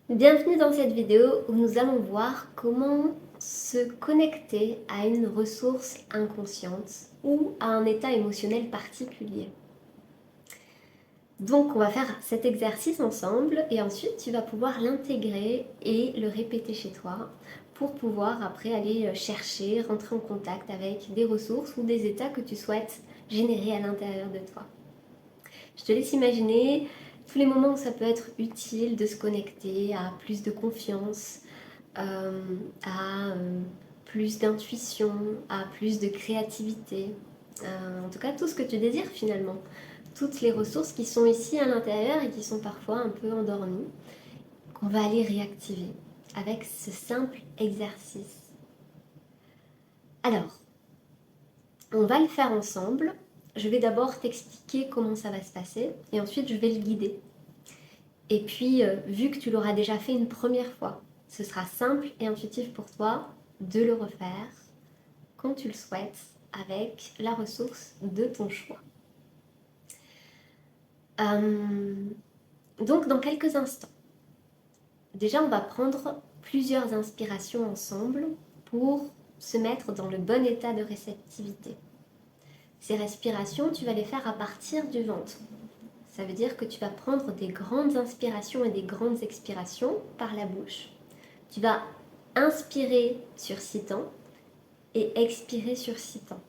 Bienvenue dans cette vidéo où nous allons voir comment se connecter à une ressource inconsciente ou à un état émotionnel particulier. Donc on va faire cet exercice ensemble et ensuite tu vas pouvoir l'intégrer et le répéter chez toi pour pouvoir après aller chercher, rentrer en contact avec des ressources ou des états que tu souhaites générer à l'intérieur de toi. Je te laisse imaginer tous les moments où ça peut être utile de se connecter à plus de confiance, à plus d'intuition, à plus de créativité. En tout cas, tout ce que tu désires finalement. Toutes les ressources qui sont ici à l'intérieur et qui sont parfois un peu endormies, qu'on va aller réactiver avec ce simple exercice. Alors, on va le faire ensemble. Je vais d'abord t'expliquer comment ça va se passer et ensuite je vais le guider. Et puis, vu que tu l'auras déjà fait une première fois, ce sera simple et intuitif pour toi de le refaire quand tu le souhaites avec la ressource de ton choix. Donc, dans quelques instants, déjà, on va prendre plusieurs inspirations ensemble pour se mettre dans le bon état de réceptivité. Ces respirations, tu vas les faire à partir du ventre. Ça veut dire que tu vas prendre des grandes inspirations et des grandes expirations par la bouche. Tu vas inspirer sur 6 temps et expirer sur 6 temps.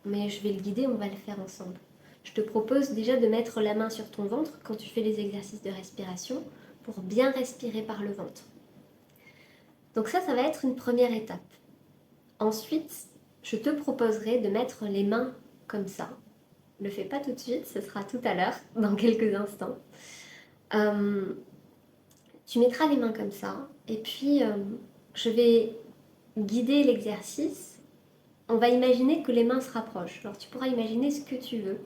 Mais je vais le guider, on va le faire ensemble. Je te propose déjà de mettre la main sur ton ventre quand tu fais les exercices de respiration pour bien respirer par le ventre. Donc ça va être une première étape. Ensuite, je te proposerai de mettre les mains comme ça. Ne le fais pas tout de suite, ce sera tout à l'heure, dans quelques instants. Tu mettras les mains comme ça et puis je vais guider l'exercice. On va imaginer que les mains se rapprochent. Alors tu pourras imaginer ce que tu veux.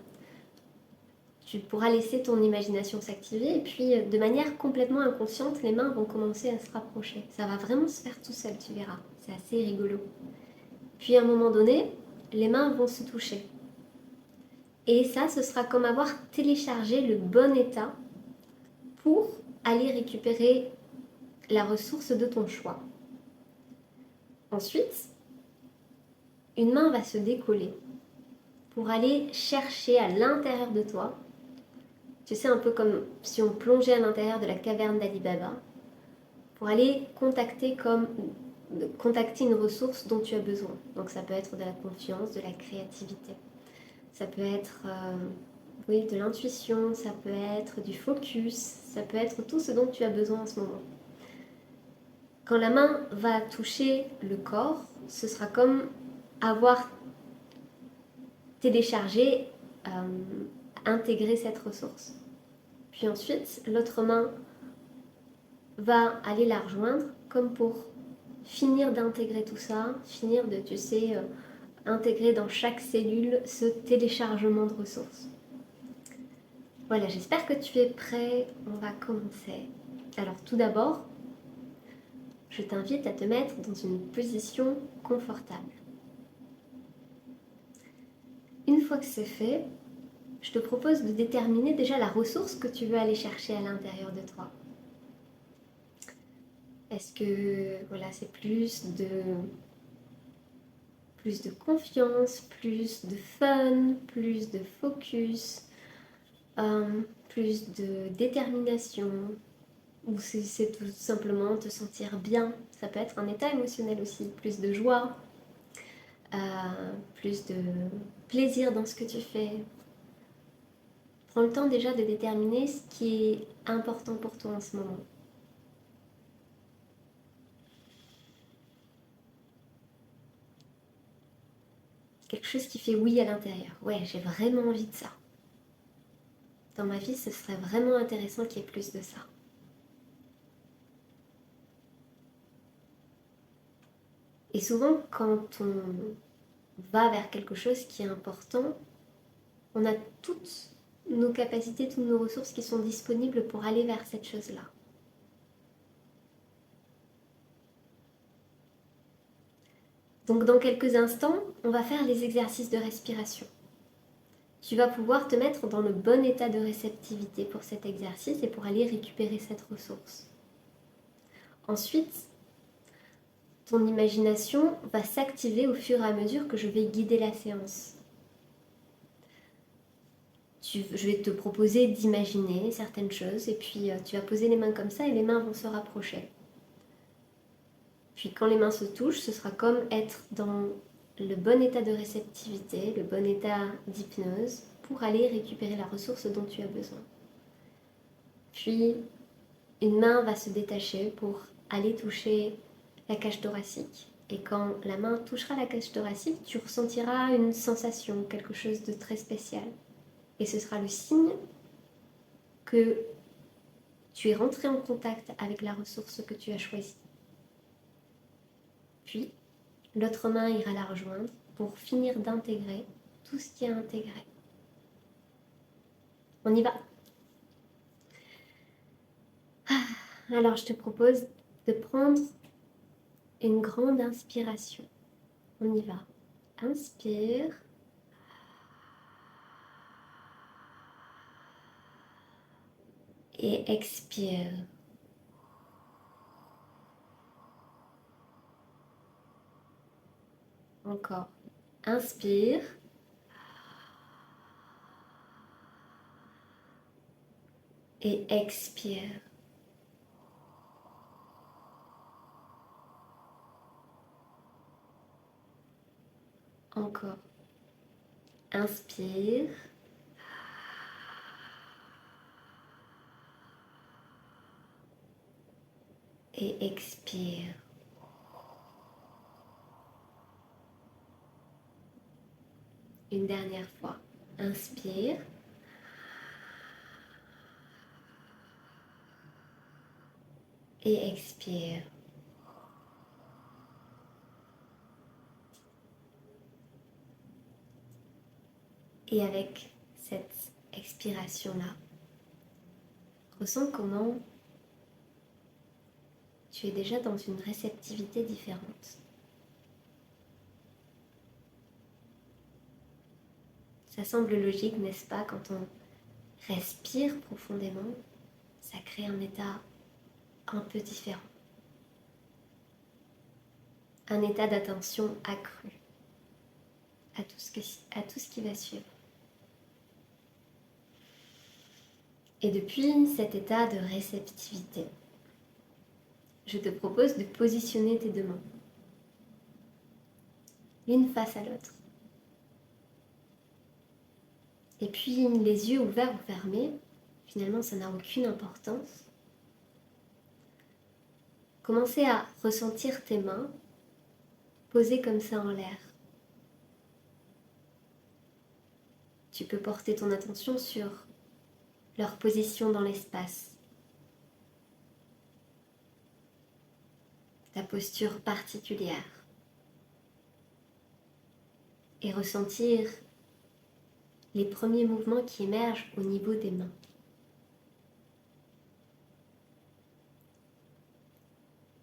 Tu pourras laisser ton imagination s'activer et puis de manière complètement inconsciente, les mains vont commencer à se rapprocher. Ça va vraiment se faire tout seul, tu verras. C'est assez rigolo. Puis à un moment donné, les mains vont se toucher. Et ça, ce sera comme avoir téléchargé le bon état pour aller récupérer la ressource de ton choix. Ensuite, une main va se décoller pour aller chercher à l'intérieur de toi. Tu sais, un peu comme si on plongeait à l'intérieur de la caverne d'Ali Baba, pour aller contacter une ressource dont tu as besoin. Donc ça peut être de la confiance, de la créativité. Ça peut être de l'intuition, ça peut être du focus, ça peut être tout ce dont tu as besoin en ce moment. Quand la main va toucher le corps, ce sera comme avoir téléchargé, intégré cette ressource. Puis ensuite, l'autre main va aller la rejoindre comme pour finir d'intégrer tout ça, finir de, tu sais, intégrer dans chaque cellule ce téléchargement de ressources. Voilà, j'espère que tu es prêt. On va commencer. Alors tout d'abord, je t'invite à te mettre dans une position confortable. Une fois que c'est fait, je te propose de déterminer déjà la ressource que tu veux aller chercher à l'intérieur de toi. Est-ce que voilà, c'est plus de confiance, plus de fun, plus de focus, plus de détermination, ou c'est tout simplement te sentir bien. Ça peut être un état émotionnel aussi, plus de joie, plus de plaisir dans ce que tu fais. Prends le temps déjà de déterminer ce qui est important pour toi en ce moment. Quelque chose qui fait oui à l'intérieur. Ouais, j'ai vraiment envie de ça. Dans ma vie, ce serait vraiment intéressant qu'il y ait plus de ça. Et souvent, quand on va vers quelque chose qui est important, on a toutes nos capacités, toutes nos ressources qui sont disponibles pour aller vers cette chose-là. Donc dans quelques instants, on va faire les exercices de respiration. Tu vas pouvoir te mettre dans le bon état de réceptivité pour cet exercice et pour aller récupérer cette ressource. Ensuite, ton imagination va s'activer au fur et à mesure que je vais guider la séance. Je vais te proposer d'imaginer certaines choses et puis tu vas poser les mains comme ça et les mains vont se rapprocher. Puis quand les mains se touchent, ce sera comme être dans le bon état de réceptivité, le bon état d'hypnose pour aller récupérer la ressource dont tu as besoin. Puis une main va se détacher pour aller toucher la cage thoracique. Et quand la main touchera la cage thoracique, tu ressentiras une sensation, quelque chose de très spécial. Et ce sera le signe que tu es rentré en contact avec la ressource que tu as choisie. Puis, l'autre main ira la rejoindre pour finir d'intégrer tout ce qui est intégré. On y va. Alors, je te propose de prendre une grande inspiration. On y va. Inspire. Et expire. Encore. Inspire. Et expire. Encore. Inspire. Et expire. Une dernière fois. Inspire. Et expire. Et avec cette expiration-là, ressens comment tu es déjà dans une réceptivité différente. Ça semble logique, n'est-ce pas? Quand on respire profondément, ça crée un état un peu différent. Un état d'attention accru à tout ce qui va suivre. Et depuis cet état de réceptivité, je te propose de positionner tes deux mains, l'une face à l'autre. Et puis les yeux ouverts ou fermés, finalement ça n'a aucune importance. Commencez à ressentir tes mains posées comme ça en l'air. Tu peux porter ton attention sur leur position dans l'espace, ta posture particulière, et ressentir les premiers mouvements qui émergent au niveau des mains.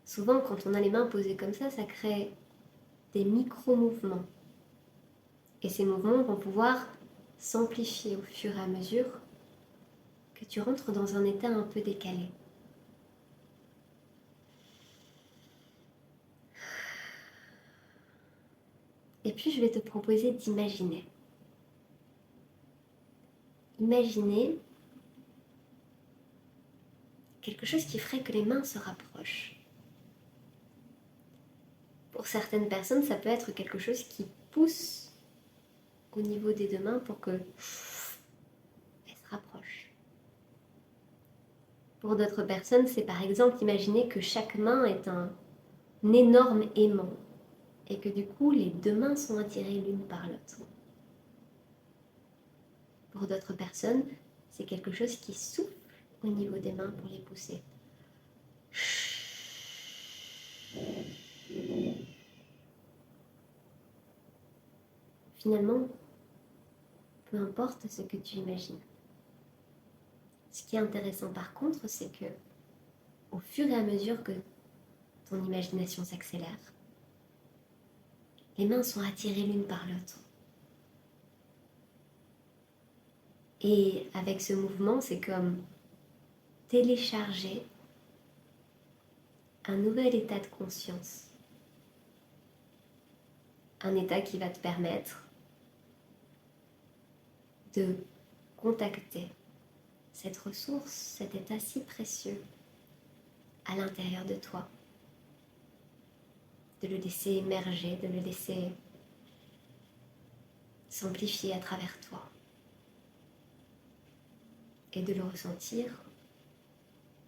Souvent, quand on a les mains posées comme ça crée des micro-mouvements. Et ces mouvements vont pouvoir s'amplifier au fur et à mesure que tu rentres dans un état un peu décalé. Et puis, je vais te proposer d'imaginer. Imaginer quelque chose qui ferait que les mains se rapprochent. Pour certaines personnes, ça peut être quelque chose qui pousse au niveau des deux mains pour qu'elles se rapprochent. Pour d'autres personnes, c'est par exemple imaginer que chaque main est un énorme aimant et que du coup, les deux mains sont attirées l'une par l'autre. Pour d'autres personnes, c'est quelque chose qui souffle au niveau des mains pour les pousser. Finalement, peu importe ce que tu imagines. Ce qui est intéressant par contre, c'est que au fur et à mesure que ton imagination s'accélère, les mains sont attirées l'une par l'autre. Et avec ce mouvement, c'est comme télécharger un nouvel état de conscience. Un état qui va te permettre de contacter cette ressource, cet état si précieux à l'intérieur de toi. De le laisser émerger, de le laisser s'amplifier à travers toi. Et de le ressentir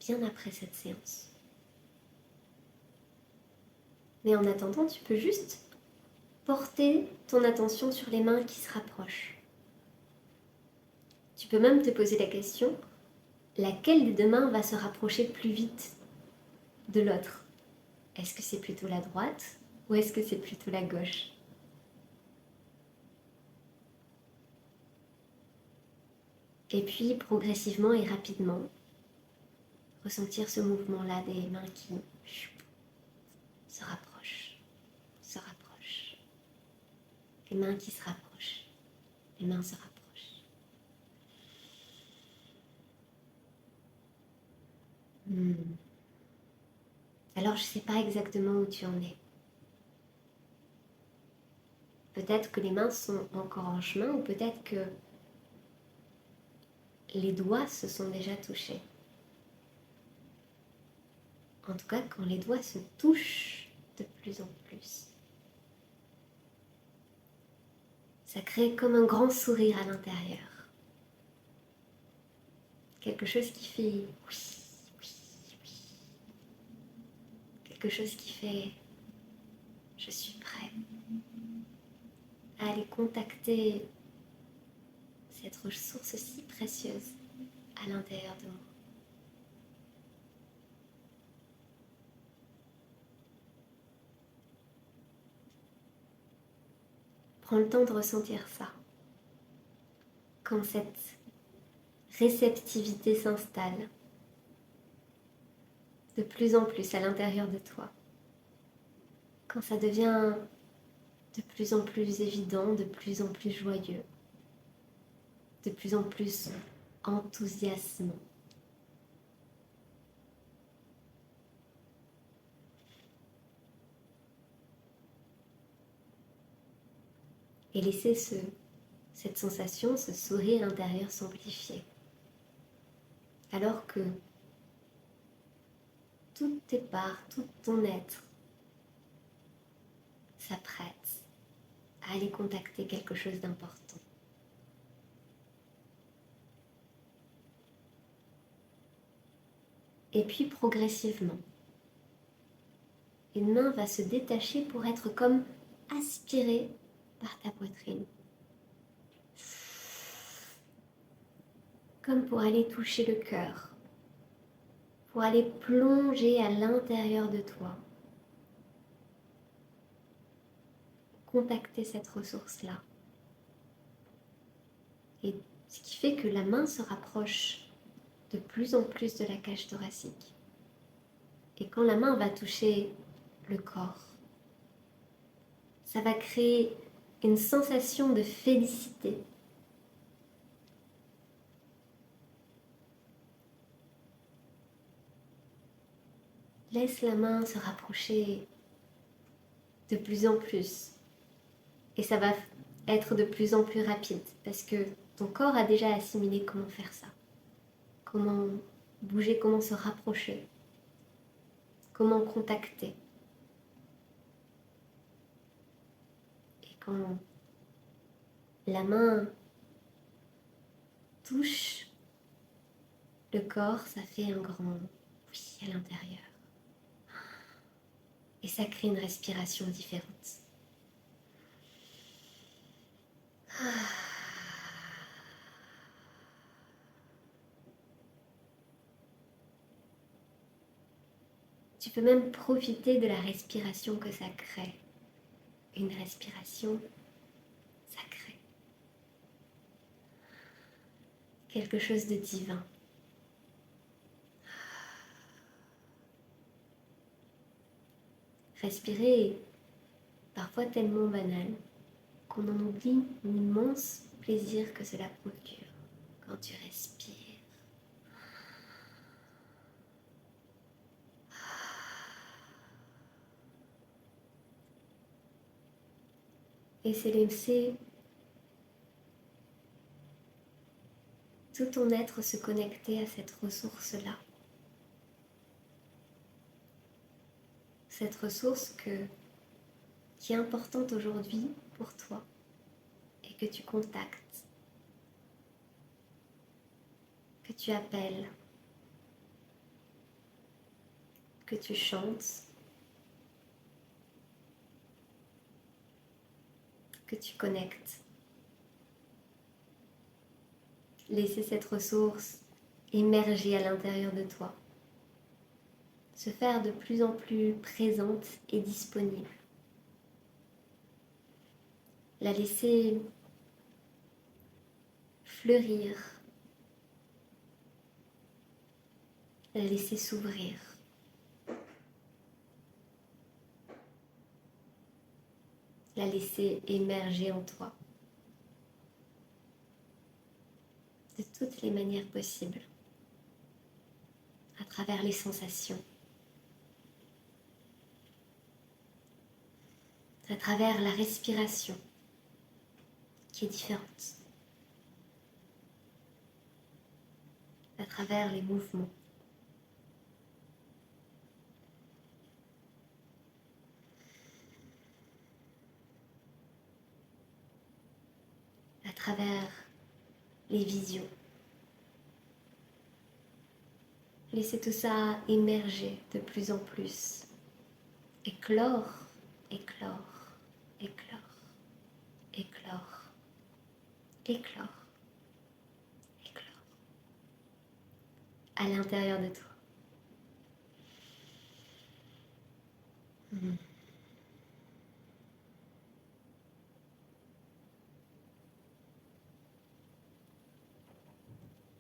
bien après cette séance. Mais en attendant, tu peux juste porter ton attention sur les mains qui se rapprochent. Tu peux même te poser la question, laquelle des deux mains va se rapprocher plus vite de l'autre? Est-ce que c'est plutôt la droite ou est-ce que c'est plutôt la gauche? Et puis, progressivement et rapidement, ressentir ce mouvement-là des mains qui se rapprochent, se rapprochent. Les mains qui se rapprochent, les mains se rapprochent. Alors, je ne sais pas exactement où tu en es. Peut-être que les mains sont encore en chemin ou peut-être que les doigts se sont déjà touchés. En tout cas, quand les doigts se touchent de plus en plus, ça crée comme un grand sourire à l'intérieur. Quelque chose qui fait oui, oui, oui. Quelque chose qui fait je suis prêt à aller contacter cette ressource si précieuse à l'intérieur de moi. Prends le temps de ressentir ça. Quand cette réceptivité s'installe de plus en plus à l'intérieur de toi. Quand ça devient de plus en plus évident, de plus en plus joyeux, de plus en plus enthousiasmant. Et laisser cette sensation, ce sourire intérieur s'amplifier. Alors que toutes tes parts, tout ton être s'apprête à aller contacter quelque chose d'important. Et puis progressivement, une main va se détacher pour être comme aspirée par ta poitrine. Comme pour aller toucher le cœur, pour aller plonger à l'intérieur de toi, contacter cette ressource-là. Et ce qui fait que la main se rapproche de plus en plus de la cage thoracique. Et quand la main va toucher le corps, ça va créer une sensation de félicité. Laisse la main se rapprocher de plus en plus. Et ça va être de plus en plus rapide parce que ton corps a déjà assimilé comment faire ça. Comment bouger, comment se rapprocher, comment contacter. Et quand la main touche le corps, ça fait un grand oui à l'intérieur. Et ça crée une respiration différente. Tu peux même profiter de la respiration que ça crée. Une respiration sacrée. Quelque chose de divin. Respirer est parfois tellement banal qu'on en oublie l'immense plaisir que cela procure quand tu respires. Et c'est laisser tout ton être se connecter à cette ressource-là. Cette ressource qui est importante aujourd'hui pour toi et que tu contactes, que tu appelles, que tu chantes, que tu connectes. Laisser cette ressource émerger à l'intérieur de toi, se faire de plus en plus présente et disponible. La laisser fleurir, la laisser s'ouvrir. La laisser émerger en toi de toutes les manières possibles, à travers les sensations, à travers la respiration qui est différente, à travers les mouvements. À travers les visions. Laissez tout ça émerger de plus en plus. Éclore, éclore, éclore, éclore, éclore, éclore. À l'intérieur de toi.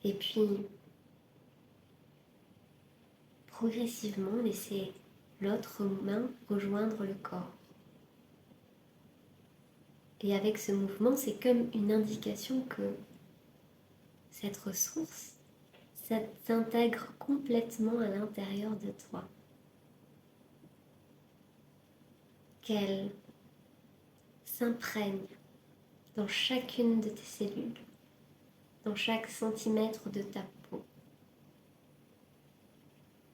Et puis, progressivement, laissez l'autre main rejoindre le corps. Et avec ce mouvement, c'est comme une indication que cette ressource, ça s'intègre complètement à l'intérieur de toi. Qu'elle s'imprègne dans chacune de tes cellules, dans chaque centimètre de ta peau.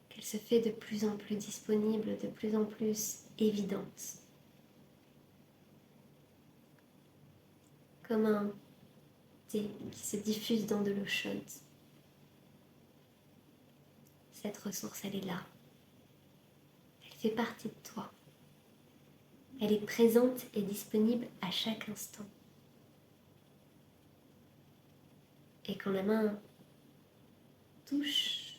Qu'elle se fait de plus en plus disponible, de plus en plus évidente. Comme un thé qui se diffuse dans de l'eau chaude. Cette ressource, elle est là. Elle fait partie de toi. Elle est présente et disponible à chaque instant. Et quand la main touche,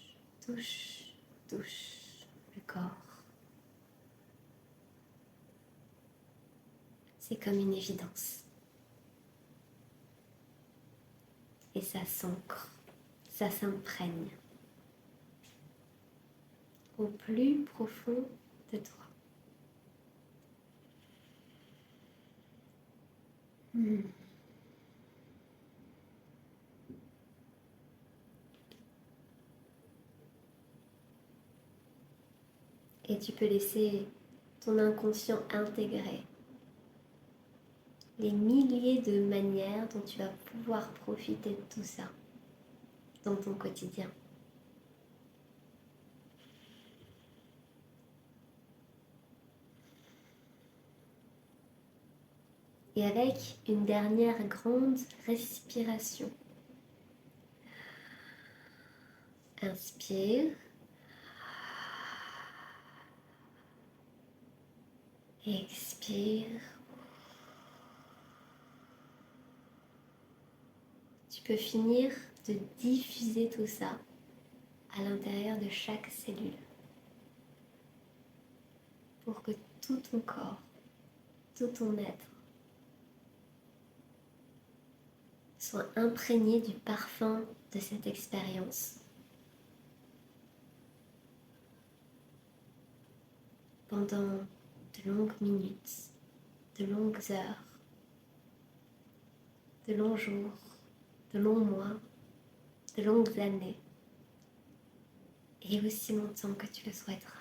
touche, touche le corps, c'est comme une évidence. Et ça s'ancre, ça s'imprègne au plus profond de toi. Et tu peux laisser ton inconscient intégrer les milliers de manières dont tu vas pouvoir profiter de tout ça dans ton quotidien. Et avec une dernière grande respiration. Inspire. Expire. Tu peux finir de diffuser tout ça à l'intérieur de chaque cellule pour que tout ton corps, tout ton être soit imprégné du parfum de cette expérience. Pendant de longues minutes, de longues heures, de longs jours, de longs mois, de longues années, et aussi longtemps que tu le souhaiteras.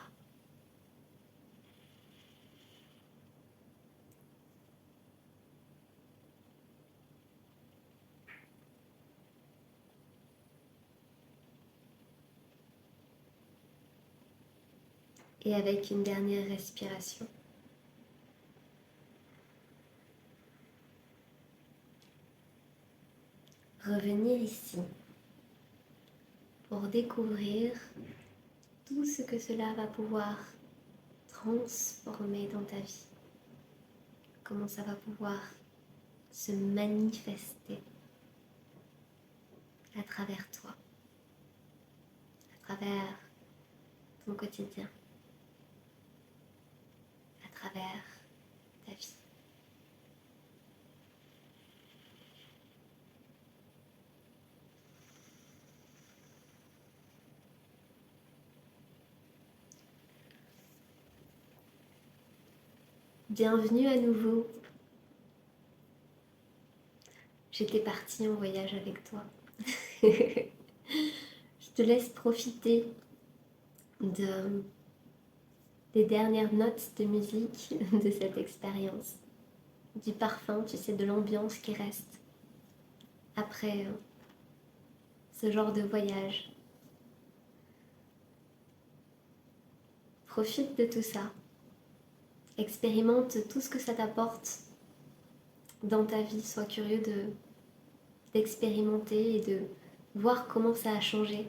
Et avec une dernière respiration. Revenir ici pour découvrir tout ce que cela va pouvoir transformer dans ta vie. Comment ça va pouvoir se manifester à travers toi, à travers ton quotidien, à travers ta vie. Bienvenue à nouveau. J'étais partie en voyage avec toi. Je te laisse profiter des dernières notes de musique de cette expérience, du parfum, tu sais, de l'ambiance qui reste après ce genre de voyage. Profite de tout ça. Expérimente tout ce que ça t'apporte dans ta vie. Sois curieux d'expérimenter et de voir comment ça a changé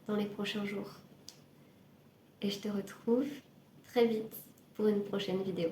dans les prochains jours. Et je te retrouve très vite pour une prochaine vidéo.